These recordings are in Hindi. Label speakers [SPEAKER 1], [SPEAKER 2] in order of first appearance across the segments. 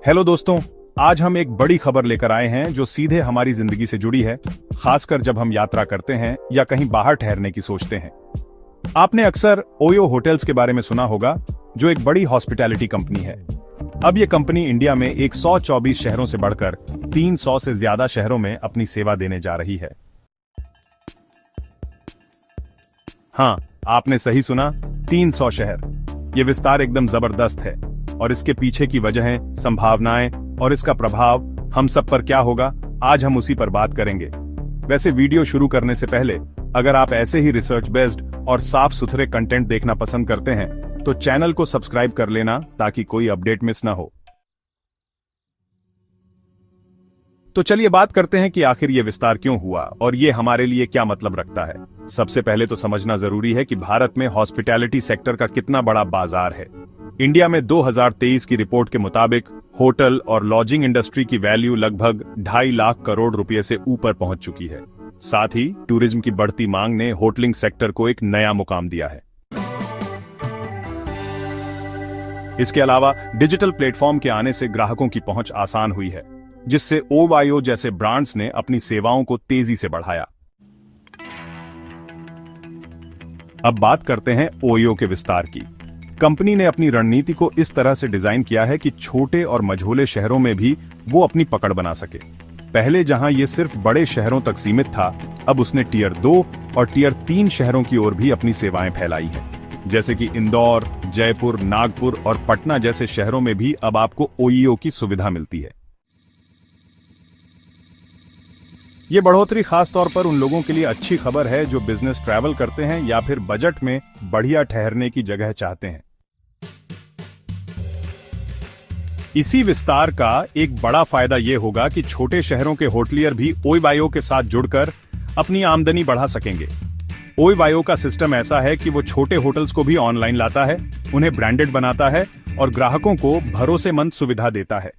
[SPEAKER 1] हेलो दोस्तों, आज हम एक बड़ी खबर लेकर आए हैं जो सीधे हमारी जिंदगी से जुड़ी है, खासकर जब हम यात्रा करते हैं या कहीं बाहर ठहरने की सोचते हैं। आपने अक्सर ओयो होटल्स के बारे में सुना होगा, जो एक बड़ी हॉस्पिटैलिटी कंपनी है। अब ये कंपनी इंडिया में 124 शहरों से बढ़कर 300 से ज्यादा शहरों में अपनी सेवा देने जा रही है। हाँ, आपने सही सुना, 300 शहर। ये विस्तार एकदम जबरदस्त है और इसके पीछे की वजहें, संभावनाएं और इसका प्रभाव हम सब पर क्या होगा, आज हम उसी पर बात करेंगे। वैसे वीडियो शुरू करने से पहले अगर आप ऐसे ही रिसर्च बेस्ड और साफ सुथरे कंटेंट देखना पसंद करते हैं तो चैनल को सब्सक्राइब कर लेना ताकि कोई अपडेट मिस ना हो। तो चलिए बात करते हैं कि आखिर ये विस्तार क्यों हुआ और ये हमारे लिए क्या मतलब रखता है। सबसे पहले तो समझना जरूरी है कि भारत में हॉस्पिटैलिटी सेक्टर का कितना बड़ा बाजार है। इंडिया में 2023 की रिपोर्ट के मुताबिक होटल और लॉजिंग इंडस्ट्री की वैल्यू लगभग 2.5 लाख करोड़ रुपए से ऊपर पहुंच चुकी है। साथ ही टूरिज्म की बढ़ती मांग ने होटलिंग सेक्टर को एक नया मुकाम दिया है। इसके अलावा डिजिटल प्लेटफॉर्म के आने से ग्राहकों की पहुंच आसान हुई है, जिससे ओवायो जैसे ब्रांड्स ने अपनी सेवाओं को तेजी से बढ़ाया। अब बात करते हैं ओयो के विस्तार की। कंपनी ने अपनी रणनीति को इस तरह से डिजाइन किया है कि छोटे और मझोले शहरों में भी वो अपनी पकड़ बना सके। पहले जहां ये सिर्फ बड़े शहरों तक सीमित था, अब उसने टियर 2 और टियर 3 शहरों की ओर भी अपनी सेवाएं फैलाई हैं। जैसे कि इंदौर, जयपुर, नागपुर और पटना जैसे शहरों में भी अब आपको ओयो की सुविधा मिलती है। ये बढ़ोतरी खास तौर पर उन लोगों के लिए अच्छी खबर है जो बिजनेस ट्रैवल करते हैं या फिर बजट में बढ़िया ठहरने की जगह चाहते हैं। इसी विस्तार का एक बड़ा फायदा यह होगा कि छोटे शहरों के होटलियर भी ओवायो के साथ जुड़कर अपनी आमदनी बढ़ा सकेंगे। ओवायो का सिस्टम ऐसा है कि वो छोटे होटल्स को भी ऑनलाइन लाता है, उन्हें ब्रांडेड बनाता है और ग्राहकों को भरोसेमंद सुविधा देता है।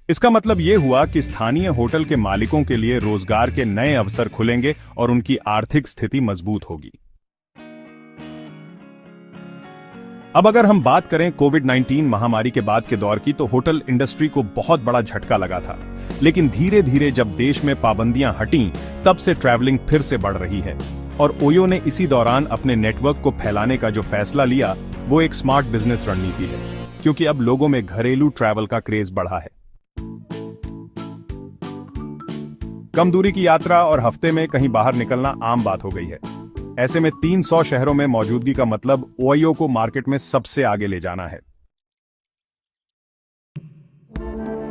[SPEAKER 1] इसका मतलब यह हुआ कि स्थानीय होटल के मालिकों के लिए रोजगार के नए अवसर खुलेंगे और उनकी आर्थिक स्थिति मजबूत होगी। अब अगर हम बात करें कोविड-19 महामारी के बाद के दौर की, तो होटल इंडस्ट्री को बहुत बड़ा झटका लगा था। लेकिन धीरे धीरे जब देश में पाबंदियां हटीं, तब से ट्रैवलिंग फिर से बढ़ रही है और ओयो ने इसी दौरान अपने नेटवर्क को फैलाने का जो फैसला लिया, वो एक स्मार्ट बिजनेस रणनीति है, क्योंकि अब लोगों में घरेलू ट्रैवल का क्रेज बढ़ा है। कम दूरी की यात्रा और हफ्ते में कहीं बाहर निकलना आम बात हो गई है। ऐसे में 300 शहरों में मौजूदगी का मतलब ओयो को मार्केट में सबसे आगे ले जाना है।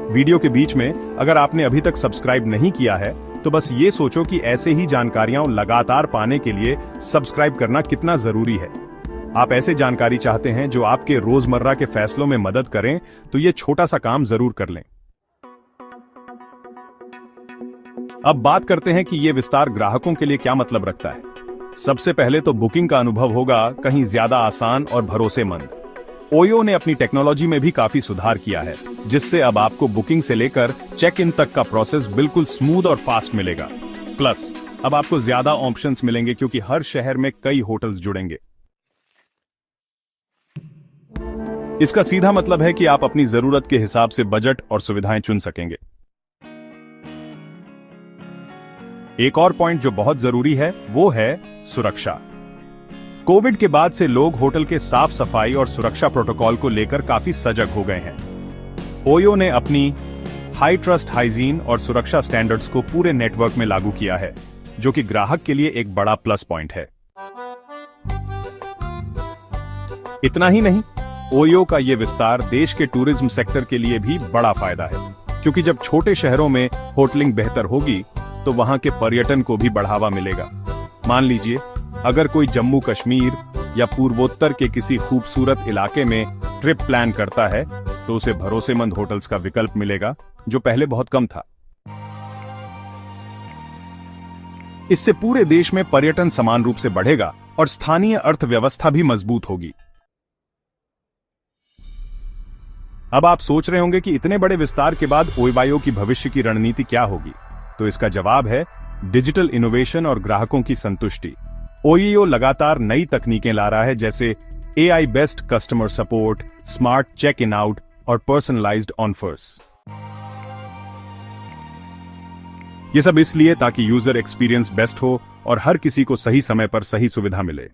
[SPEAKER 1] वीडियो के बीच में अगर आपने अभी तक सब्सक्राइब नहीं किया है तो बस ये सोचो कि ऐसे ही जानकारियां लगातार पाने के लिए सब्सक्राइब करना कितना जरूरी है। आप ऐसे जानकारी चाहते हैं जो आपके रोजमर्रा के फैसलों में मदद करें, तो ये छोटा सा काम जरूर कर लें। अब बात करते हैं कि ये विस्तार ग्राहकों के लिए क्या मतलब रखता है। सबसे पहले तो बुकिंग का अनुभव होगा कहीं ज्यादा आसान और भरोसेमंद। ओयो ने अपनी टेक्नोलॉजी में भी काफी सुधार किया है, जिससे अब आपको बुकिंग से लेकर चेक इन तक का प्रोसेस बिल्कुल स्मूथ और फास्ट मिलेगा। प्लस अब आपको ज्यादा ऑप्शंस मिलेंगे क्योंकि हर शहर में कई होटल्स जुड़ेंगे। इसका सीधा मतलब है कि आप अपनी जरूरत के हिसाब से बजट और सुविधाएं चुन सकेंगे। एक और पॉइंट जो बहुत जरूरी है वो है सुरक्षा। कोविड के बाद से लोग होटल के साफ सफाई और सुरक्षा प्रोटोकॉल को लेकर काफी सजग हो गए हैं। ओयो ने अपनी हाई ट्रस्ट हाइजीन और सुरक्षा स्टैंडर्ड्स को पूरे नेटवर्क में लागू किया है, जो कि ग्राहक के लिए एक बड़ा प्लस पॉइंट है। इतना ही नहीं, ओयो का यह विस्तार देश के टूरिज्म सेक्टर के लिए भी बड़ा फायदा है, क्योंकि जब छोटे शहरों में होटलिंग बेहतर होगी तो वहां के पर्यटन को भी बढ़ावा मिलेगा। मान लीजिए अगर कोई जम्मू कश्मीर या पूर्वोत्तर के किसी खूबसूरत इलाके में ट्रिप प्लान करता है तो उसे भरोसेमंद होटल्स का विकल्प मिलेगा, जो पहले बहुत कम था। इससे पूरे देश में पर्यटन समान रूप से बढ़ेगा और स्थानीय अर्थव्यवस्था भी मजबूत होगी। अब आप सोच रहे होंगे कि इतने बड़े विस्तार के बाद ओवायो की भविष्य की रणनीति क्या होगी, तो इसका जवाब है डिजिटल इनोवेशन और ग्राहकों की संतुष्टि। ओयो लगातार नई तकनीकें ला रहा है, जैसे AI based customer support, smart check in out और पर्सनलाइज्ड ऑफर्स। ये सब इसलिए ताकि यूजर एक्सपीरियंस बेस्ट हो और हर किसी को सही समय पर सही सुविधा मिले।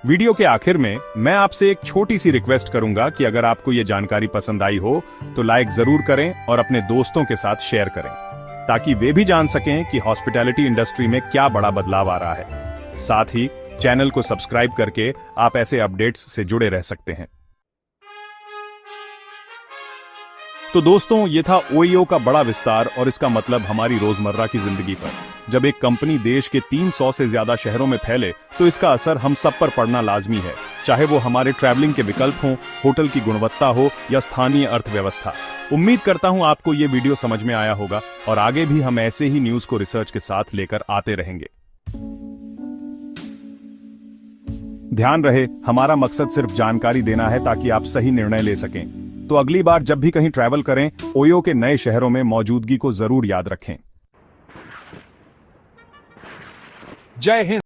[SPEAKER 1] वीडियो के आखिर में मैं आपसे एक छोटी सी रिक्वेस्ट करूंगा कि अगर आपको ये जानकारी पसंद आई हो तो लाइक जरूर करें और अपने दोस्तों के साथ शेयर करें, ताकि वे भी जान सकें कि हॉस्पिटैलिटी इंडस्ट्री में क्या बड़ा बदलाव आ रहा है। साथ ही चैनल को सब्सक्राइब करके आप ऐसे अपडेट्स से जुड़े रह सकते हैं। तो दोस्तों, ये था ओईओ का बड़ा विस्तार और इसका मतलब हमारी रोजमर्रा की जिंदगी पर। जब एक कंपनी देश के 300 से ज्यादा शहरों में फैले तो इसका असर हम सब पर पड़ना लाजमी है, चाहे वो हमारे ट्रैवलिंग के विकल्प हों, होटल की गुणवत्ता हो या स्थानीय अर्थव्यवस्था। उम्मीद करता हूं आपको ये वीडियो समझ में आया होगा और आगे भी हम ऐसे ही न्यूज को रिसर्च के साथ लेकर आते रहेंगे। ध्यान रहे, हमारा मकसद सिर्फ जानकारी देना है ताकि आप सही निर्णय ले सकें। तो अगली बार जब भी कहीं ट्रैवल करें, ओयो के नए शहरों में मौजूदगी को जरूर याद रखें। जय हिंद।